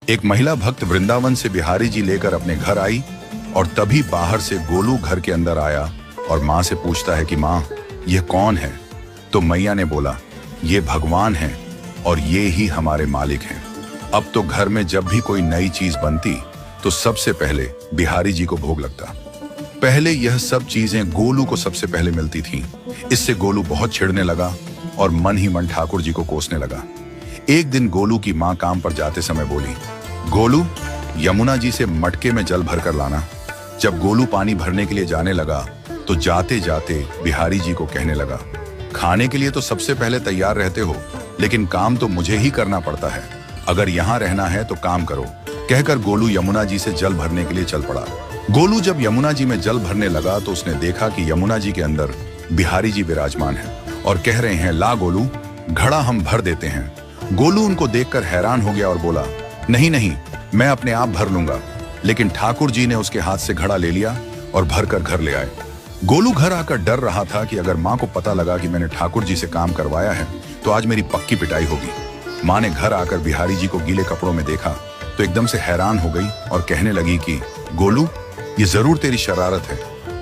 एक महिला भक्त वृंदावन से बिहारी जी लेकर अपने घर आई और तभी बाहर से गोलू घर के अंदर आया और माँ से पूछता है कि माँ, ये कौन है? तो मैया ने बोला, ये भगवान हैं और ये ही हमारे मालिक हैं। अब तो घर में जब भी कोई नई चीज बनती तो सबसे पहले बिहारी जी को भोग लगता। पहले यह सब चीजें गोलू को सबसे पहले मिलती थीं। इससे गोलू बहुत चिढ़ने लगा और मन ही मन ठाकुर जी को कोसने लगा। एक दिन गोलू की माँ काम पर जाते समय बोली, गोलू, यमुना जी से मटके में जल भर कर लाना। जब गोलू पानी भरने के लिए जाने लगा तो जाते जाते बिहारी जी को कहने लगा, खाने के लिए तो सबसे पहले तैयार रहते हो, लेकिन काम तो मुझे ही करना पड़ता है। अगर यहाँ रहना है तो काम करो। कहकर गोलू यमुना जी से जल भरने के लिए चल पड़ा। गोलू जब यमुना जी में जल भरने लगा तो उसने देखा कि यमुना जी के अंदर बिहारी जी विराजमान हैं और कह रहे हैं, ला गोलू, घड़ा हम भर देते हैं। गोलू उनको देखकर हैरान हो गया और बोला, नहीं नहीं, मैं अपने आप भर लूंगा। लेकिन ठाकुर जी ने उसके हाथ से घड़ा ले लिया और भरकर घर ले आए। गोलू घर आकर डर रहा था कि अगर माँ को पता लगा कि मैंने ठाकुर जी से काम करवाया है तो आज मेरी पक्की पिटाई होगी। माँ ने घर आकर बिहारी जी को गीले कपड़ों में देखा तो एकदम से हैरान हो गई और कहने लगी कि गोलू, ये जरूर तेरी शरारत है,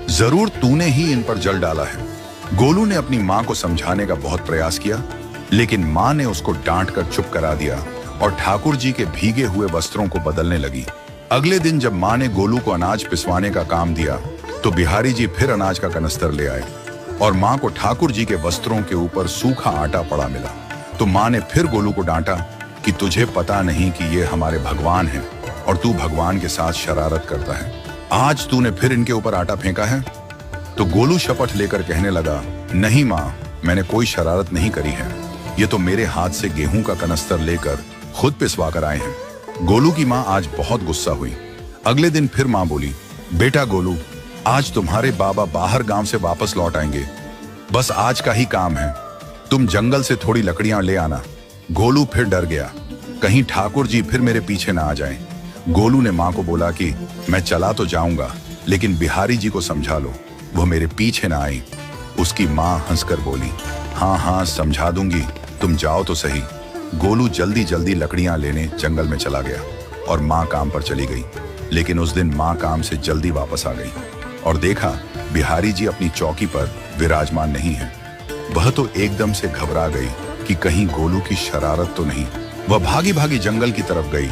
जरूर तूने ही इन पर जल डाला है। गोलू ने अपनी माँ को समझाने का बहुत प्रयास किया, लेकिन माँ ने उसको डांट कर चुप करा दिया और ठाकुर जी के भीगे हुए वस्त्रों को बदलने लगी। अगले दिन जब माँ ने गोलू को अनाज पिसवाने का काम दिया तो बिहारी जी फिर अनाज का कनस्तर ले आए और माँ को ठाकुर जी के वस्त्रों के ऊपर सूखा आटा पड़ा मिला। तो माँ ने फिर गोलू को डांटा कि तुझे पता नहीं कि ये हमारे भगवान हैं और तू भगवान के साथ शरारत करता है। आज तूने फिर इनके ऊपर आटा फेंका है। तो गोलू शपथ लेकर कहने लगा, नहीं माँ, मैंने कोई शरारत नहीं करी है। ये तो मेरे हाथ से गेहूं का कनस्तर लेकर खुद पिसवा कर आए हैं। गोलू की माँ आज बहुत गुस्सा हुई। अगले दिन फिर माँ बोली, बेटा गोलू, आज तुम्हारे बाबा बाहर गांव से वापस लौट आएंगे। बस आज का ही काम है, तुम जंगल से थोड़ी लकड़ियां ले आना। गोलू फिर डर गया, कहीं ठाकुर जी फिर मेरे पीछे ना आ जाएं। गोलू ने माँ को बोला कि मैं चला तो जाऊंगा, लेकिन बिहारी जी को समझा लो, वो मेरे पीछे ना आई। उसकी माँ हंसकर बोली, हाँ हाँ समझा दूंगी, तुम जाओ तो सही। गोलू जल्दी जल्दी लकड़ियां लेने जंगल में चला गया और माँ काम पर चली गई। लेकिन उस दिन माँ काम से जल्दी वापस आ गई और देखा बिहारी जी अपनी चौकी पर विराजमान नहीं है। वह तो एकदम से घबरा गई कि कहीं गोलू की शरारत तो नहीं। वह भागी भागी जंगल की तरफ गई।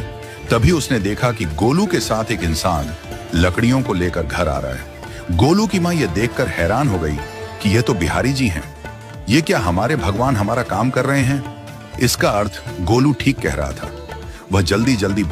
तभी उसने देखा कि गोलू के साथ एक इंसान लकड़ियों को लेकर घर आ रहा है। गोलू की माँ यह देखकर हैरान हो गई कि यह तो बिहारी जी हैं। ये क्या हमारे भगवान हमारा काम कर रहे हैं? इसका अर्थ गोलू ठीक कह रहा था। वह जल्दी जल्दी